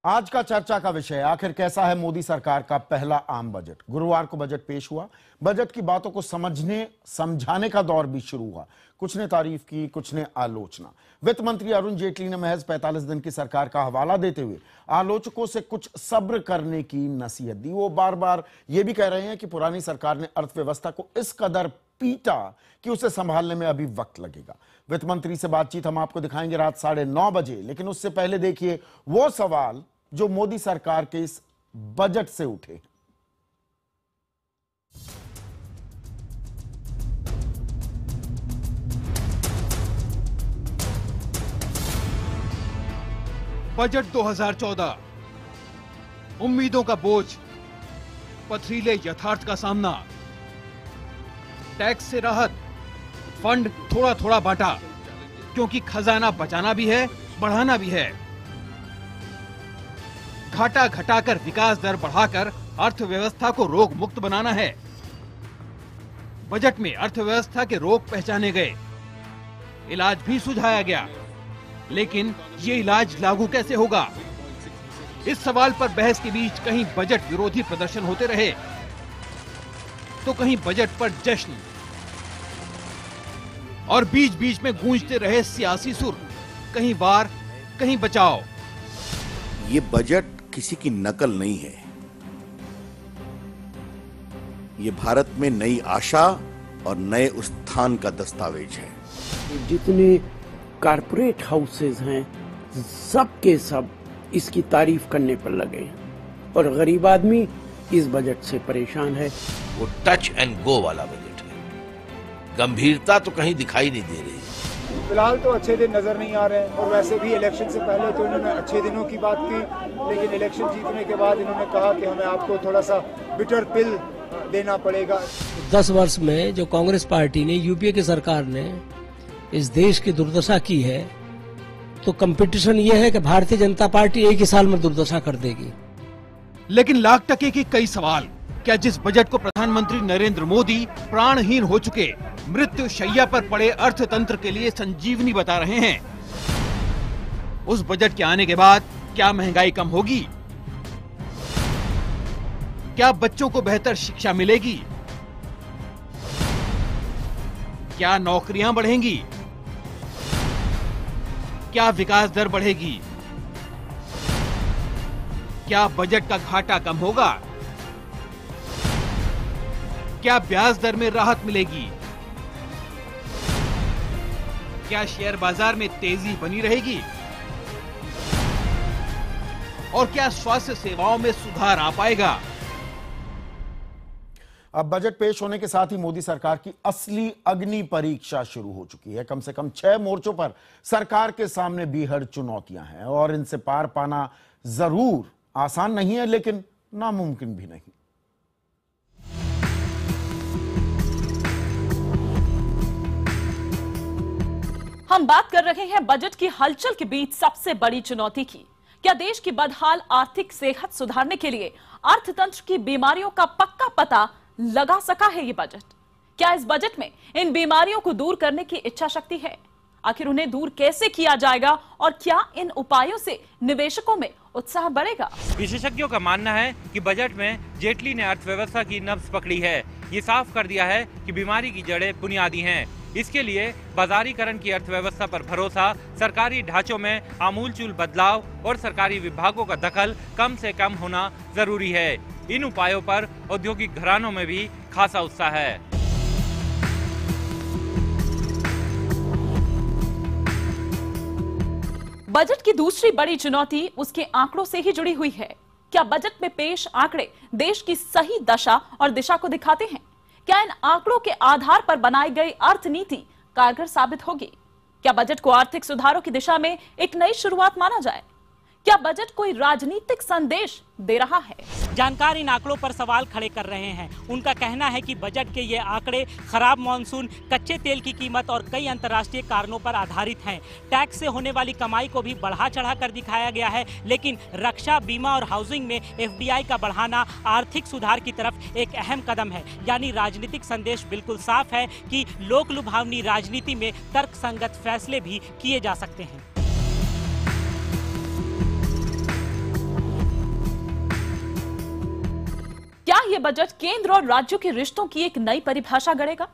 आज का चर्चा का विषय आखिर कैसा है मोदी सरकार का पहला आम बजट। गुरुवार को बजट पेश हुआ। बजट की बातों को समझने समझाने का दौर भी शुरू हुआ। कुछ ने तारीफ की, कुछ ने आलोचना। वित्त मंत्री अरुण जेटली ने महज 45 दिन की सरकार का हवाला देते हुए आलोचकों से कुछ सब्र करने की नसीहत दी। वो बार बार ये भी कह रहे हैं कि पुरानी सरकार ने अर्थव्यवस्था को इस कदर पीटा कि उसे संभालने में अभी वक्त लगेगा। वित्त मंत्री से बातचीत हम आपको दिखाएंगे रात 9:30 बजे, लेकिन उससे पहले देखिए वो सवाल जो मोदी सरकार के इस बजट से उठे। बजट 2014, उम्मीदों का बोझ, पथरीले यथार्थ का सामना, टैक्स से राहत, फंड थोड़ा थोड़ा बांटा, क्योंकि खजाना बचाना भी है, बढ़ाना भी है। घाटा घटाकर विकास दर बढ़ाकर अर्थव्यवस्था को रोग मुक्त बनाना है। बजट में अर्थव्यवस्था के रोग पहचाने गए, इलाज भी सुझाया गया, लेकिन ये इलाज लागू कैसे होगा? इस सवाल पर बहस के बीच कहीं बजट विरोधी प्रदर्शन होते रहे, तो कहीं बजट पर जश्न, और बीच बीच में गूंजते रहे सियासी सुर, कहीं वार, कहीं बचाव। ये बजट किसी की नकल नहीं है। ये भारत में नई आशा और नए उत्थान का दस्तावेज है। जितने कारपोरेट हाउसेज हैं, सब के सब इसकी तारीफ करने पर लगे हैं और गरीब आदमी इस बजट से परेशान है। वो टच एंड गो वाला बजट है, गंभीरता तो कहीं दिखाई नहीं दे रही। फिलहाल तो अच्छे दिन नजर नहीं आ रहे हैं, और वैसे भी इलेक्शन से पहले तो इन्होंने अच्छे दिनों की बात की, लेकिन इलेक्शन जीतने के बाद इन्होंने कहा कि हमें आपको थोड़ा सा बिटर पिल देना पड़ेगा। 10 वर्ष में जो कांग्रेस पार्टी ने, यूपीए की सरकार ने इस देश की दुर्दशा की है, तो कंपटीशन ये है कि भारतीय जनता पार्टी एक ही साल में दुर्दशा कर देगी। लेकिन लाख टके के कई सवाल। क्या जिस बजट को प्रधानमंत्री नरेंद्र मोदी प्राणहीन हो चुके, मृत्यु शैया पर पड़े अर्थतंत्र के लिए संजीवनी बता रहे हैं, उस बजट के आने के बाद क्या महंगाई कम होगी? क्या बच्चों को बेहतर शिक्षा मिलेगी? क्या नौकरियां बढ़ेंगी? क्या विकास दर बढ़ेगी? क्या बजट का घाटा कम होगा? क्या ब्याज दर में राहत मिलेगी? क्या शेयर बाजार में तेजी बनी रहेगी? और क्या स्वास्थ्य सेवाओं में सुधार आ पाएगा? अब बजट पेश होने के साथ ही मोदी सरकार की असली अग्नि परीक्षा शुरू हो चुकी है। कम से कम 6 मोर्चों पर सरकार के सामने बीहड़ चुनौतियां हैं और इनसे पार पाना जरूर आसान नहीं है, लेकिन नामुमकिन भी नहीं। हम बात कर रहे हैं बजट की हलचल के बीच सबसे बड़ी चुनौती की। क्या देश की बदहाल आर्थिक सेहत सुधारने के लिए अर्थतंत्र की बीमारियों का पक्का पता लगा सका है ये बजट? क्या इस बजट में इन बीमारियों को दूर करने की इच्छा शक्ति है? आखिर उन्हें दूर कैसे किया जाएगा और क्या इन उपायों से निवेशकों में उत्साह बढ़ेगा? विशेषज्ञों का मानना है कि बजट में जेटली ने अर्थव्यवस्था की नब्ज पकड़ी है। ये साफ कर दिया है कि बीमारी की जड़ें बुनियादी हैं। इसके लिए बाजारीकरण की अर्थव्यवस्था पर भरोसा, सरकारी ढांचों में आमूलचूल बदलाव और सरकारी विभागों का दखल कम से कम होना जरूरी है। इन उपायों पर औद्योगिक घरानों में भी खासा उत्साह है। बजट की दूसरी बड़ी चुनौती उसके आंकड़ों से ही जुड़ी हुई है। क्या बजट में पेश आंकड़े देश की सही दशा और दिशा को दिखाते हैं? क्या इन आंकड़ों के आधार पर बनाई गई अर्थनीति कारगर साबित होगी? क्या बजट को आर्थिक सुधारों की दिशा में एक नई शुरुआत माना जाए? क्या बजट कोई राजनीतिक संदेश दे रहा है? जानकार इन आंकड़ों पर सवाल खड़े कर रहे हैं। उनका कहना है कि बजट के ये आंकड़े खराब मानसून, कच्चे तेल की कीमत और कई अंतर्राष्ट्रीय कारणों पर आधारित हैं। टैक्स से होने वाली कमाई को भी बढ़ा चढ़ा कर दिखाया गया है, लेकिन रक्षा, बीमा और हाउसिंग में FDI का बढ़ाना आर्थिक सुधार की तरफ एक अहम कदम है। यानी राजनीतिक संदेश बिल्कुल साफ है कि लोक लुभावनी राजनीति में तर्कसंगत फैसले भी किए जा सकते हैं। ये बजट केंद्र और राज्यों के रिश्तों की एक नई परिभाषा गढ़ेगा?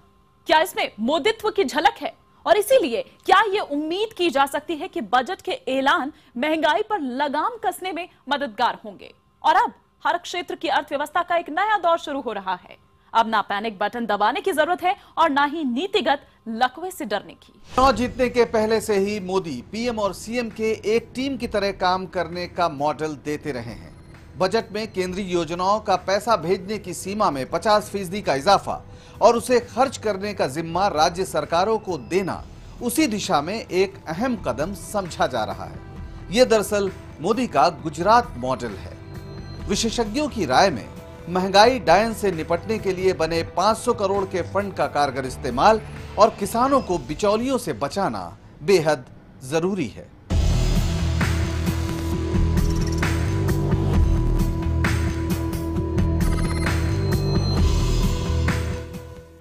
क्या इसमें मोदित्व की झलक है? और इसीलिए क्या ये उम्मीद की जा सकती है कि बजट के ऐलान महंगाई पर लगाम कसने में मददगार होंगे? और अब हर क्षेत्र की अर्थव्यवस्था का एक नया दौर शुरू हो रहा है। अब ना पैनिक बटन दबाने की जरूरत है और ना ही नीतिगत लकवे से डरने की। चुनाव जीतने के पहले से ही मोदी पीएम और सीएम के एक टीम की तरह काम करने का मॉडल देते रहे हैं। बजट में केंद्रीय योजनाओं का पैसा भेजने की सीमा में 50% का इजाफा और उसे खर्च करने का जिम्मा राज्य सरकारों को देना उसी दिशा में एक अहम कदम समझा जा रहा है। ये दरअसल मोदी का गुजरात मॉडल है। विशेषज्ञों की राय में महंगाई डायन से निपटने के लिए बने 500 करोड़ के फंड का कारगर इस्तेमाल और किसानों को बिचौलियों से बचाना बेहद जरूरी है।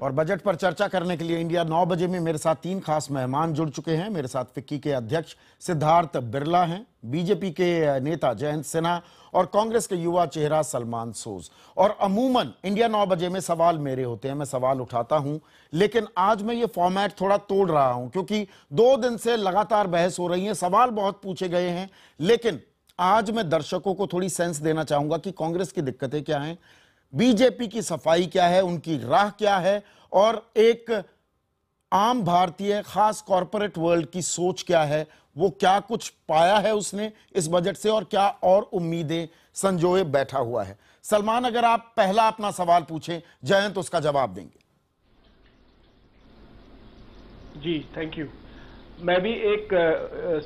और बजट पर चर्चा करने के लिए इंडिया 9 बजे में मेरे साथ 3 खास मेहमान जुड़ चुके हैं। मेरे साथ फिक्की के अध्यक्ष सिद्धार्थ बिरला हैं, बीजेपी के नेता जयंत सिन्हा और कांग्रेस के युवा चेहरा सलमान सोज। और अमूमन इंडिया 9 बजे में सवाल मेरे होते हैं, मैं सवाल उठाता हूं, लेकिन आज मैं ये फॉर्मेट थोड़ा तोड़ रहा हूं क्योंकि 2 दिन से लगातार बहस हो रही है, सवाल बहुत पूछे गए हैं, लेकिन आज मैं दर्शकों को थोड़ी सेंस देना चाहूंगा कि कांग्रेस की दिक्कतें क्या हैं, बीजेपी की सफाई क्या है, उनकी राह क्या है और एक आम भारतीय खास कॉरपोरेट वर्ल्ड की सोच क्या है, वो क्या कुछ पाया है उसने इस बजट से और क्या और उम्मीदें संजोए बैठा हुआ है। सलमान, अगर आप पहला अपना सवाल पूछें, जयंत उसका जवाब देंगे। जी थैंक यू। मैं भी एक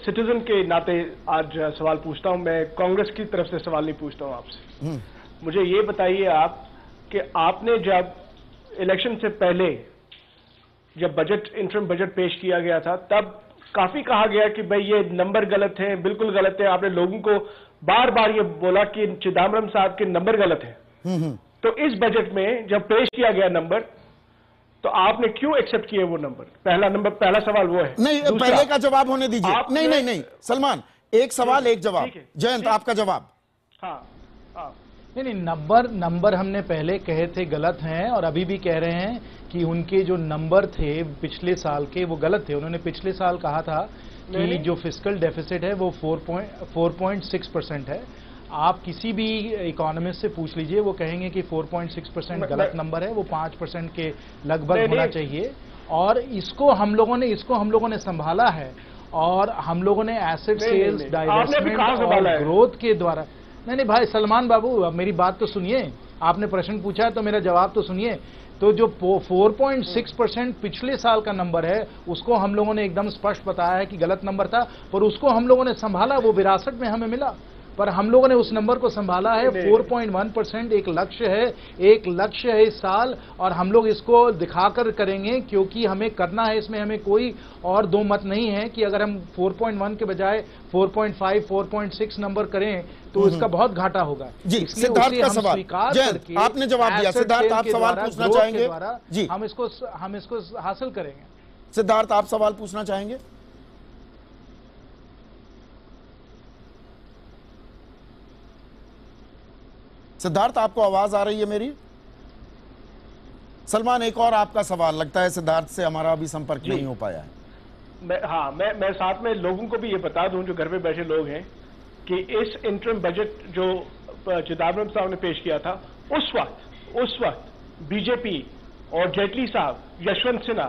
सिटीजन के नाते आज सवाल पूछता हूं। मैं कांग्रेस की तरफ से सवाल नहीं पूछता हूं आपसे। मुझे ये बताइए आप कि आपने जब इलेक्शन से पहले जब बजट इंटरिम बजट पेश किया गया था तब काफी कहा गया कि भाई ये नंबर गलत है, बिल्कुल गलत है। आपने लोगों को बार बार ये बोला कि चिदम्बरम साहब के नंबर गलत है। तो इस बजट में जब पेश किया गया नंबर तो आपने क्यों एक्सेप्ट किए वो नंबर? पहला सवाल वो है। नहीं, पहले का जवाब होने दीजिए। नहीं सलमान, एक सवाल एक जवाब। जयंत आपका जवाब। हाँ नहीं, नंबर हमने पहले कहे थे गलत हैं और अभी भी कह रहे हैं कि उनके जो नंबर थे पिछले साल के वो गलत थे। उन्होंने पिछले साल कहा था कि जो फिस्कल डेफिसिट है वो 4.6% है। आप किसी भी इकोनॉमिस्ट से पूछ लीजिए, वो कहेंगे कि 4.6% गलत नंबर है, वो 5% के लगभग होना चाहिए। और इसको हम लोगों ने संभाला है और हम लोगों ने एसेट सेल्स, डाइवेस्टमेंट और ग्रोथ के द्वारा। नहीं भाई सलमान बाबू, अब मेरी बात तो सुनिए। आपने प्रश्न पूछा है तो मेरा जवाब तो सुनिए। तो जो 4.6% पिछले साल का नंबर है उसको हम लोगों ने एकदम स्पष्ट बताया है कि गलत नंबर था, पर उसको हम लोगों ने संभाला, वो विरासत में हमें मिला। पर हम लोगों ने उस नंबर को संभाला है। 4.1% एक लक्ष्य है इस साल और हम लोग इसको दिखाकर करेंगे क्योंकि हमें करना है। इसमें हमें कोई और दो मत नहीं है कि अगर हम 4.1 के बजाय 4.5, 4.6 नंबर करें तो इसका बहुत घाटा होगा। जी, सिद्धार्थ का सवाल। जयंत, आपने जवाब दिया। सिद्धार्थ, आप सवाल पूछना चाहेंगे? जी, हम इसको हासिल करेंगे। सिद्धार्थ, आप सवाल पूछना चाहेंगे? सिद्धार्थ, आपको आवाज आ रही है मेरी? सलमान, एक और आपका सवाल। लगता है सिद्धार्थ से हमारा अभी संपर्क नहीं हो पाया है। मैं साथ में लोगों को भी ये बता दूं जो घर पे बैठे लोग हैं कि इस इंटरिम बजट जो चिदम्बरम साहब ने पेश किया था उस वक्त बीजेपी और जेटली साहब, यशवंत सिन्हा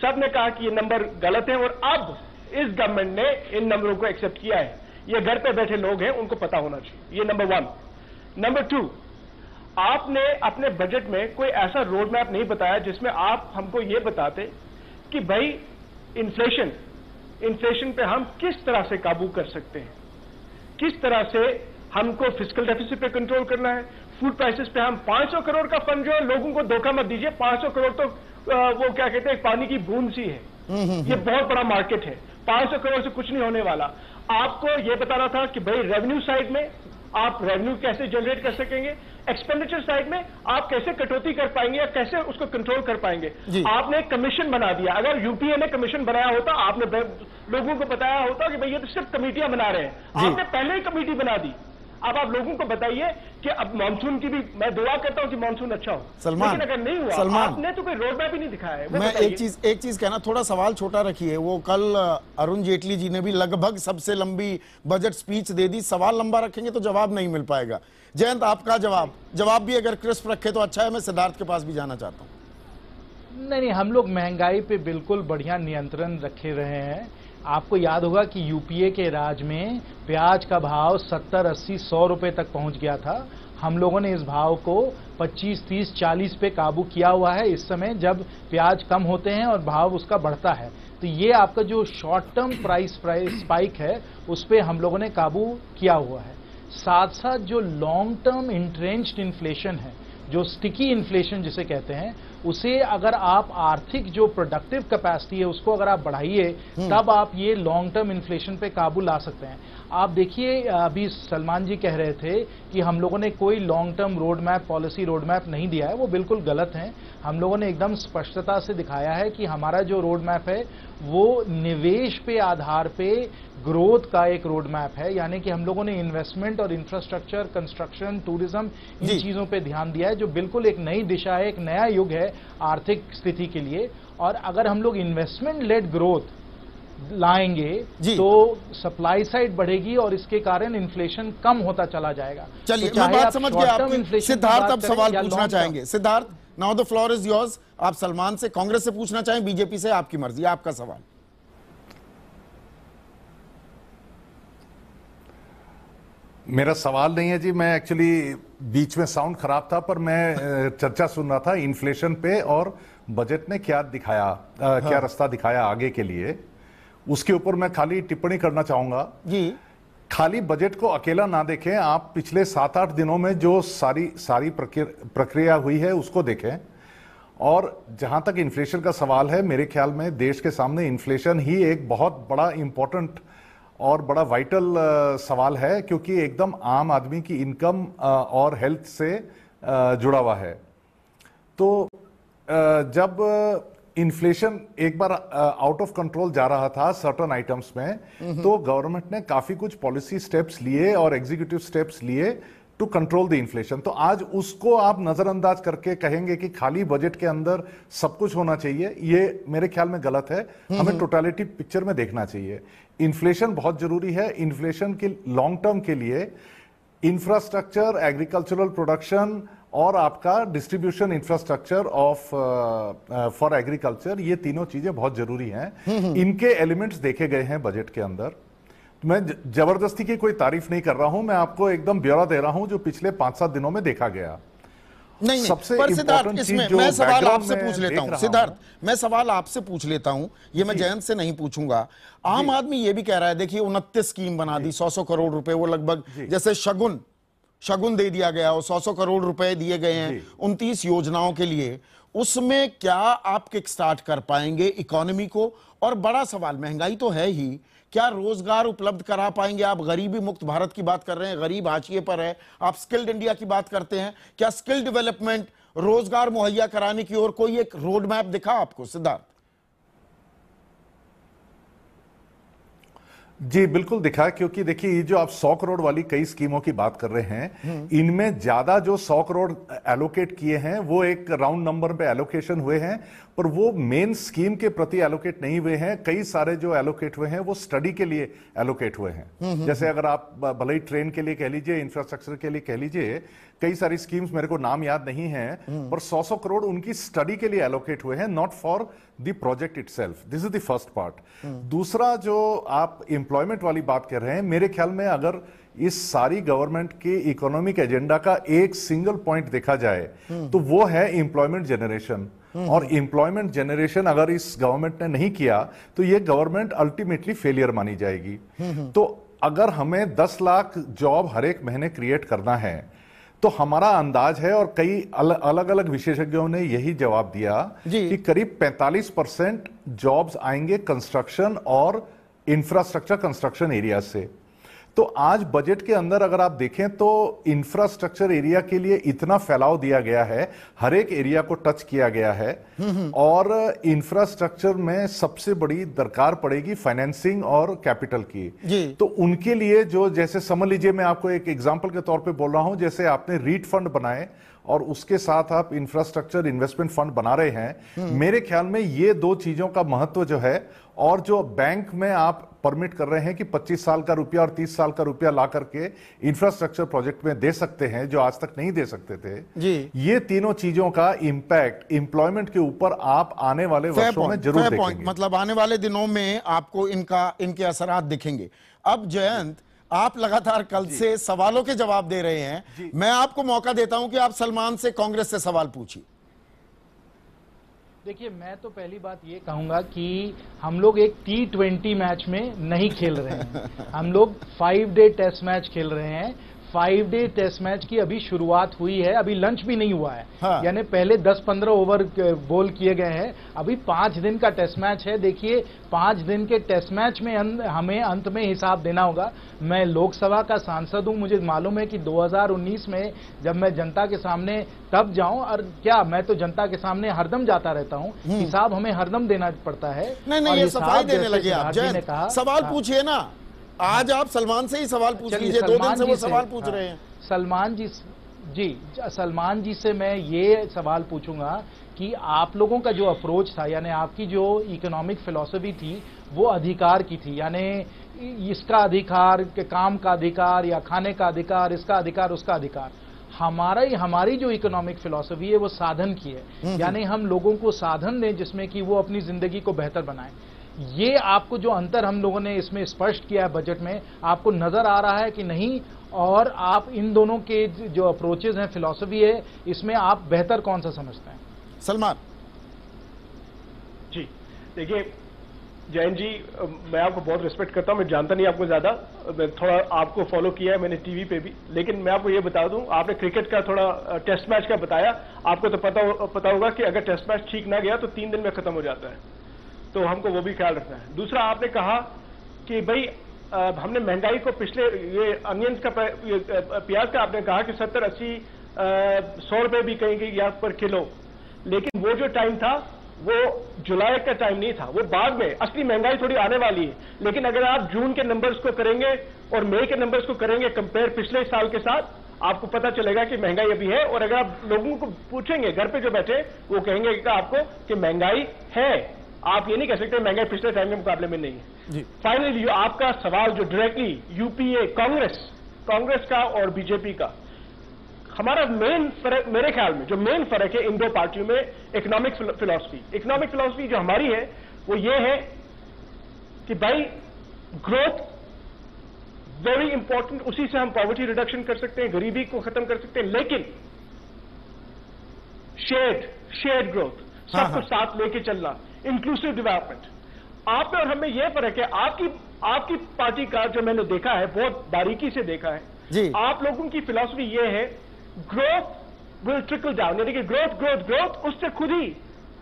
सब ने कहा कि ये नंबर गलत है और अब इस गवर्नमेंट ने इन नंबरों को एक्सेप्ट किया है। ये घर पे बैठे लोग हैं, उनको पता होना चाहिए। ये नंबर 1। नंबर 2, आपने अपने बजट में कोई ऐसा रोड मैप नहीं बताया जिसमें आप हमको ये बताते कि भाई इन्फ्लेशन पे हम किस तरह से काबू कर सकते हैं, किस तरह से हमको फिस्कल डेफिसिट पे कंट्रोल करना है, फूड प्राइसेस पे हम 500 करोड़ का फंड जो है, लोगों को धोखा मत दीजिए। 500 करोड़ तो वो क्या कहते हैं, पानी की बूंद सी है। ये बहुत बड़ा मार्केट है, 500 करोड़ से कुछ नहीं होने वाला। आपको ये बताना था कि भाई रेवेन्यू साइड में आप रेवेन्यू कैसे जनरेट कर सकेंगे, एक्सपेंडिचर साइड में आप कैसे कटौती कर पाएंगे या कैसे उसको कंट्रोल कर पाएंगे। आपने कमीशन बना दिया। अगर यूपीए ने कमीशन बनाया होता, आपने लोगों को बताया होता कि भाई ये तो सिर्फ कमेटियां बना रहे हैं। आपने पहले ही कमेटी बना दी। अब आप लोगों को बताइए कि अब मानसून की भी मैं दुआ करता हूं कि मानसून अच्छा हो, सलमान, लेकिन अगर नहीं हुआ, सलमान, आपने तो कोई रोड मैप ही नहीं दिखाया है। मैं एक चीज कहना, थोड़ा सवाल छोटा रखिए। वो कल अरुण जेटली जी ने भी लगभग सबसे लंबी बजट स्पीच दे दी, सवाल लंबा रखेंगे तो जवाब नहीं मिल पाएगा। जयंत, आपका जवाब भी अगर क्रिस्प रखे तो अच्छा है। मैं सिद्धार्थ के पास भी जाना चाहता हूं। नहीं, हम लोग महंगाई पे बिल्कुल बढ़िया नियंत्रण रखे रहे हैं। आपको याद होगा कि यूपीए के राज में प्याज का भाव 70, 80, 100 रुपए तक पहुंच गया था। हम लोगों ने इस भाव को 25, 30, 40 पे काबू किया हुआ है इस समय, जब प्याज कम होते हैं और भाव उसका बढ़ता है। तो ये आपका जो शॉर्ट टर्म प्राइस स्पाइक है उस पे हम लोगों ने काबू किया हुआ है। साथ साथ जो लॉन्ग टर्म इंट्रेंच्ड इन्फ्लेशन है, जो स्टिकी इन्फ्लेशन जिसे कहते हैं, उसे अगर आप आर्थिक जो प्रोडक्टिव कैपेसिटी है उसको अगर आप बढ़ाइए, तब आप ये लॉन्ग टर्म इन्फ्लेशन पे काबू ला सकते हैं। आप देखिए, अभी सलमान जी कह रहे थे कि हम लोगों ने कोई long term road map, policy road map नहीं दिया है, वो बिल्कुल गलत है। हम लोगों ने एकदम स्पष्टता से दिखाया है कि हमारा जो रोड मैप है वो निवेश पे आधार पे ग्रोथ का एक रोड मैप है, यानी कि हम लोगों ने इन्वेस्टमेंट और इंफ्रास्ट्रक्चर, कंस्ट्रक्शन, टूरिज्म, इन चीजों पे ध्यान दिया है, जो बिल्कुल एक नई दिशा है, एक नया युग है आर्थिक स्थिति के लिए। और अगर हम लोग इन्वेस्टमेंट लेड ग्रोथ लाएंगे तो सप्लाई साइड बढ़ेगी और इसके कारण इन्फ्लेशन कम होता चला जाएगा। चलिए, मैं बात समझ गया आपकी। सिद्धार्थ अब सवाल पूछना चाहेंगे। Siddharth, now the floor is yours. आप सलमान से, कांग्रेस से पूछना चाहें, बीजेपी से, आपकी मर्जी, आपका सवाल। मेरा सवाल नहीं है जी, मैं एक्चुअली बीच में साउंड खराब था, पर मैं चर्चा सुन रहा था इन्फ्लेशन पे और बजट ने क्या दिखाया, क्या रास्ता दिखाया आगे के लिए, उसके ऊपर मैं खाली टिप्पणी करना चाहूंगा जी। खाली बजट को अकेला ना देखें, आप पिछले 7-8 दिनों में जो सारी प्रक्रिया हुई है उसको देखें। और जहां तक इन्फ्लेशन का सवाल है, मेरे ख्याल में देश के सामने इन्फ्लेशन ही एक बहुत बड़ा इंपॉर्टेंट और बड़ा वाइटल सवाल है, क्योंकि एकदम आम आदमी की इनकम और हेल्थ से जुड़ा हुआ है। तो जब इन्फ्लेशन एक बार आउट ऑफ कंट्रोल जा रहा था सर्टेन आइटम्स में, तो गवर्नमेंट ने काफी कुछ पॉलिसी स्टेप्स लिए और एग्जीक्यूटिव स्टेप्स लिए टू कंट्रोल द इन्फ्लेशन। तो आज उसको आप नजरअंदाज करके कहेंगे कि खाली बजट के अंदर सब कुछ होना चाहिए, ये मेरे ख्याल में गलत है। हमें टोटलिटी पिक्चर में देखना चाहिए। इन्फ्लेशन बहुत जरूरी है। इन्फ्लेशन के लॉन्ग टर्म के लिए इंफ्रास्ट्रक्चर, एग्रीकल्चरल प्रोडक्शन और आपका distribution infrastructure of for agriculture, ये तीनों चीजें बहुत जरूरी हैं। इनके एलिमेंट्स देखे गए हैं बजट के अंदर। मैं जबरदस्ती की कोई तारीफ नहीं कर रहा हूं, मैं आपको एकदम ब्यौरा दे रहा हूं जो पिछले 5-7 दिनों में देखा गया। नहीं, सबसे पर सिद्धार्थ, इसमें मैं सवाल आपसे पूछ लेता हूं। सिद्धार्थ, मैं सवाल आपसे पूछ लेता हूं, ये मैं जयंत से नहीं पूछूंगा। आम आदमी ये भी कह रहा है, देखिए 29 स्कीम बना दी, 100 करोड़ रुपए, वो लगभग जैसे शगुन दे दिया गया और 100 करोड़ रुपए दिए गए हैं 29 योजनाओं के लिए। उसमें क्या आप किक स्टार्ट कर पाएंगे इकोनॉमी को? और बड़ा सवाल, महंगाई तो है ही, क्या रोजगार उपलब्ध करा पाएंगे आप? गरीबी मुक्त भारत की बात कर रहे हैं, गरीब हाशिए पर है, आप स्किल्ड इंडिया की बात करते हैं। क्या स्किल डेवलपमेंट, रोजगार मुहैया कराने की ओर कोई एक रोड मैप दिखा आपको सिद्धार्थ? जी बिल्कुल दिखा, क्योंकि देखिए ये जो आप 100 करोड़ वाली कई स्कीमों की बात कर रहे हैं, इनमें ज्यादा जो 100 करोड़ एलोकेट किए हैं वो एक राउंड नंबर पे एलोकेशन हुए हैं, पर वो मेन स्कीम के प्रति एलोकेट नहीं हुए हैं। कई सारे जो एलोकेट हुए हैं वो स्टडी के लिए एलोकेट हुए हैं। जैसे अगर आप भले ही ट्रेन के लिए कह लीजिए, इंफ्रास्ट्रक्चर के लिए कह लीजिए, कई सारी स्कीम्स मेरे को नाम याद नहीं है, पर 100 करोड़ उनकी स्टडी के लिए एलोकेट हुए हैं, not for the project itself. This is the first part. दूसरा, जो आप एम्प्लॉयमेंट वाली बात कर रहे हैं, मेरे ख्याल में अगर इस सारी गवर्नमेंट के इकोनॉमिक एजेंडा का एक सिंगल पॉइंट देखा जाए तो वो है एम्प्लॉयमेंट जनरेशन। और एम्प्लॉयमेंट जनरेशन अगर इस गवर्नमेंट ने नहीं किया तो ये गवर्नमेंट अल्टीमेटली फेलियर मानी जाएगी। तो अगर हमें 10 लाख जॉब हर एक महीने क्रिएट करना है, तो हमारा अंदाज है, और कई अलग अलग विशेषज्ञों ने यही जवाब दिया कि करीब 45% जॉब्स आएंगे कंस्ट्रक्शन और इंफ्रास्ट्रक्चर कंस्ट्रक्शन एरिया से। तो आज बजट के अंदर अगर आप देखें तो इंफ्रास्ट्रक्चर एरिया के लिए इतना फैलाव दिया गया है, हर एक एरिया को टच किया गया है और इंफ्रास्ट्रक्चर में सबसे बड़ी दरकार पड़ेगी फाइनेंसिंग और कैपिटल की। तो उनके लिए जो, जैसे समझ लीजिए, मैं आपको एक एग्जांपल के तौर पे बोल रहा हूं, जैसे आपने रीट फंड बनाए और उसके साथ आप इंफ्रास्ट्रक्चर इन्वेस्टमेंट फंड बना रहे हैं, मेरे ख्याल में ये दो चीजों का महत्व जो है, और जो बैंक में आप परमिट कर रहे हैं कि 25 साल का रुपया और 30 साल का रुपया ला करके इंफ्रास्ट्रक्चर प्रोजेक्ट में दे सकते हैं जो आज तक नहीं दे सकते थे जी। ये तीनों चीजों का इंपैक्ट एम्प्लॉयमेंट के ऊपर आप आने वाले वर्षों में जरूर देखेंगे। मतलब आने वाले दिनों में आपको इनके असरात दिखेंगे। अब जयंत, आप लगातार कल से सवालों के जवाब दे रहे हैं, मैं आपको मौका देता हूं कि आप सलमान से, कांग्रेस से सवाल पूछिए। देखिए, मैं तो पहली बात ये कहूंगा कि हम लोग एक T20 मैच में नहीं खेल रहे हैं, हम लोग 5 डे टेस्ट मैच खेल रहे हैं। 5 डे टेस्ट मैच की अभी शुरुआत हुई है, अभी लंच भी नहीं हुआ है। हाँ। यानी पहले 10-15 ओवर बॉल किए गए हैं, अभी 5 दिन का टेस्ट मैच है। देखिए, 5 दिन के टेस्ट मैच में हमें अंत में हिसाब देना होगा। मैं लोकसभा का सांसद हूं, मुझे मालूम है कि 2019 में जब मैं जनता के सामने तब जाऊं, और क्या मैं तो जनता के सामने हरदम जाता रहता हूं, हिसाब हमें हरदम देना पड़ता है। नहीं, ये सफाई देने लगे आप। जयंत, सवाल पूछिए ना, आज आप सलमान से ही सवाल पूछ लीजिए, 2 दिन से वो सवाल पूछ रहे हैं। सलमान जी से मैं ये सवाल पूछूंगा कि आप लोगों का जो अप्रोच था, यानी आपकी जो इकोनॉमिक फिलॉसफी थी, वो अधिकार की थी, यानी इसका अधिकार, काम का अधिकार या खाने का अधिकार, इसका अधिकार, उसका अधिकार। हमारी जो इकोनॉमिक फिलॉसफी है वो साधन की है, यानी हम लोगों को साधन दें जिसमें कि वो अपनी जिंदगी को बेहतर बनाएं। ये आपको जो अंतर हम लोगों ने इसमें स्पष्ट किया है बजट में, आपको नजर आ रहा है कि नहीं? और आप इन दोनों के जो अप्रोचेस हैं, फिलॉसफी है, इसमें आप बेहतर कौन सा समझते हैं? सलमान जी, देखिए जैन जी, मैं आपको बहुत रिस्पेक्ट करता हूं, मैं जानता नहीं आपको ज्यादा, मैं थोड़ा आपको फॉलो किया है मैंने टीवी पे भी, लेकिन मैं आपको ये बता दूं, आपने क्रिकेट का थोड़ा टेस्ट मैच का बताया, आपको तो पता होगा कि अगर टेस्ट मैच ठीक ना गया तो 3 दिन में खत्म हो जाता है, तो हमको वो भी ख्याल रखना है। दूसरा, आपने कहा कि भाई हमने महंगाई को पिछले, ये अनियंस का, प्याज का आपने कहा कि 70-80 100 रुपए भी कहेंगे या पर किलो, लेकिन वो जो टाइम था वो जुलाई का टाइम नहीं था, वो बाद में असली महंगाई थोड़ी आने वाली है। लेकिन अगर आप जून के नंबर्स को करेंगे और मई के नंबर्स को करेंगे कंपेयर पिछले साल के साथ, आपको पता चलेगा कि महंगाई अभी है। और अगर आप लोगों को पूछेंगे घर पे जो बैठे, वो कहेंगे कि आपको कि महंगाई है, आप ये नहीं कह सकते महंगाई पिछले टाइम के मुकाबले में नहीं है। फाइनली आपका सवाल जो डायरेक्टली यूपीए, कांग्रेस का और बीजेपी का, हमारा मेन फर्क, मेरे ख्याल में जो मेन फर्क है इन दो पार्टियों में, इकोनॉमिक फिलॉसफी जो हमारी है वो ये है कि भाई ग्रोथ वेरी इंपॉर्टेंट, उसी से हम पॉवर्टी रिडक्शन कर सकते हैं, गरीबी को खत्म कर सकते हैं, लेकिन शेयर्ड ग्रोथ, सबको साथ लेके चलना, इंक्लूसिव डेवलपमेंट। आप में और हमें यह फर्क है, आपकी पार्टी का जो मैंने देखा है, बहुत बारीकी से देखा है जी। आप लोगों की फिलॉसफी यह है ग्रोथ विल ट्रिकल डाउन, यानी कि ग्रोथ, उससे खुद ही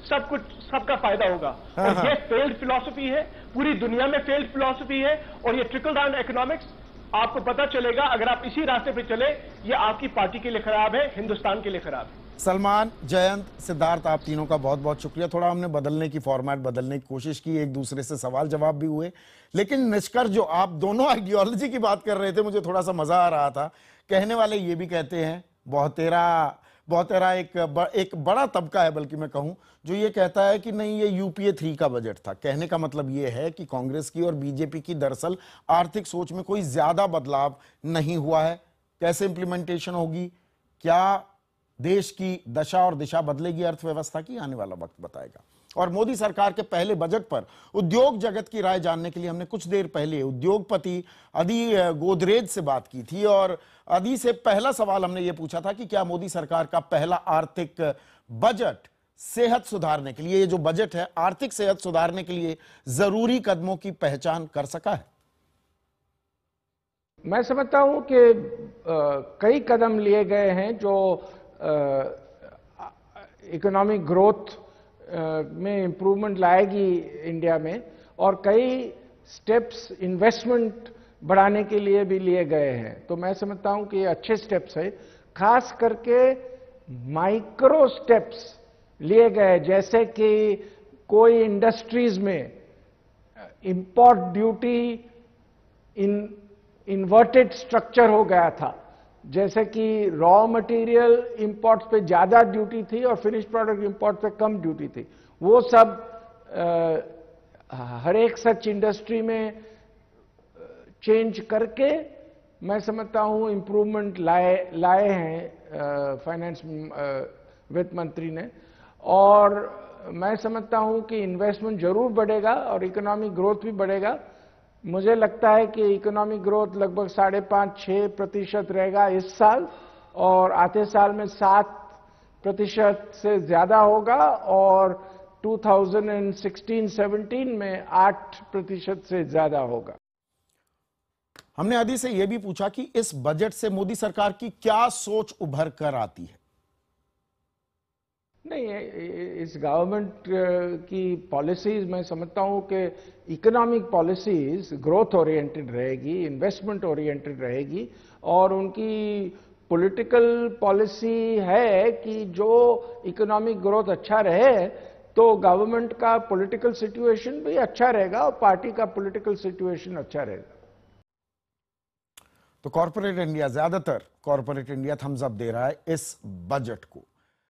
सब कुछ, सबका फायदा होगा। और ये फेल्ड फिलॉसफी है, पूरी दुनिया में फेल्ड फिलॉसफी है। और ये ट्रिकल डाउन इकोनॉमिक्स, आपको पता चलेगा अगर आप इसी रास्ते पे चले, ये आपकी पार्टी के लिए खराब है, हिंदुस्तान के लिए खराब है। सलमान, जयंत, सिद्धार्थ, आप तीनों का बहुत बहुत शुक्रिया। थोड़ा हमने बदलने की फॉर्मेट बदलने की कोशिश की, एक दूसरे से सवाल जवाब भी हुए, लेकिन निष्कर्ष जो आप दोनों आइडियोलॉजी की बात कर रहे थे, मुझे थोड़ा सा मजा आ रहा था। कहने वाले ये भी कहते हैं, बहुत तेरा एक बड़ा तबका है, बल्कि मैं कहूं, जो ये कहता है कि नहीं, ये यूपीए 3 का बजट था। कहने का मतलब ये है कि कांग्रेस की और बीजेपी की दरअसल आर्थिक सोच में कोई ज्यादा बदलाव नहीं हुआ है। कैसे इंप्लीमेंटेशन होगी, क्या देश की दशा और दिशा बदलेगी अर्थव्यवस्था की, आने वाला वक्त बताएगा। और मोदी सरकार के पहले बजट पर उद्योग जगत की राय जानने के लिए हमने कुछ देर पहले उद्योगपति अदी गोदरेज से बात की थी, और अदी से पहला सवाल हमने ये पूछा था कि क्या मोदी सरकार का पहला आर्थिक बजट सेहत सुधारने के लिए, ये जो बजट है आर्थिक सेहत सुधारने के लिए जरूरी कदमों की पहचान कर सका है? मैं समझता हूं कि कई कदम लिए गए हैं जो इकोनॉमिक ग्रोथ में इम्प्रूवमेंट लाएगी इंडिया में, और कई स्टेप्स इन्वेस्टमेंट बढ़ाने के लिए भी लिए गए हैं। तो मैं समझता हूं कि ये अच्छे स्टेप्स है, खास करके माइक्रो स्टेप्स लिए गए, जैसे कि कोई इंडस्ट्रीज में इंपोर्ट ड्यूटी इन्वर्टेड स्ट्रक्चर हो गया था, जैसे कि रॉ मटेरियल इंपोर्ट्स पे ज्यादा ड्यूटी थी और फिनिश प्रोडक्ट इंपोर्ट पे कम ड्यूटी थी। वो सब हर एक सच इंडस्ट्री में चेंज करके मैं समझता हूं इंप्रूवमेंट लाए हैं फाइनेंस वित्त मंत्री ने। और मैं समझता हूं कि इन्वेस्टमेंट जरूर बढ़ेगा और इकोनॉमिक ग्रोथ भी बढ़ेगा। मुझे लगता है कि इकोनॉमिक ग्रोथ लगभग 5.5-6% रहेगा इस साल, और आते साल में 7% से ज्यादा होगा, और 2016-17 में 8% से ज्यादा होगा। हमने आदि से यह भी पूछा कि इस बजट से मोदी सरकार की क्या सोच उभर कर आती है। नहीं, इस गवर्नमेंट की पॉलिसीज मैं समझता हूं कि इकोनॉमिक पॉलिसीज ग्रोथ ओरिएंटेड रहेगी, इन्वेस्टमेंट ओरिएंटेड रहेगी, और उनकी पॉलिटिकल पॉलिसी है कि जो इकोनॉमिक ग्रोथ अच्छा रहे तो गवर्नमेंट का पॉलिटिकल सिचुएशन भी अच्छा रहेगा और पार्टी का पॉलिटिकल सिचुएशन अच्छा रहेगा। तो कॉर्पोरेट इंडिया, ज्यादातर कॉर्पोरेट इंडिया थम्स अप दे रहा है इस बजट को।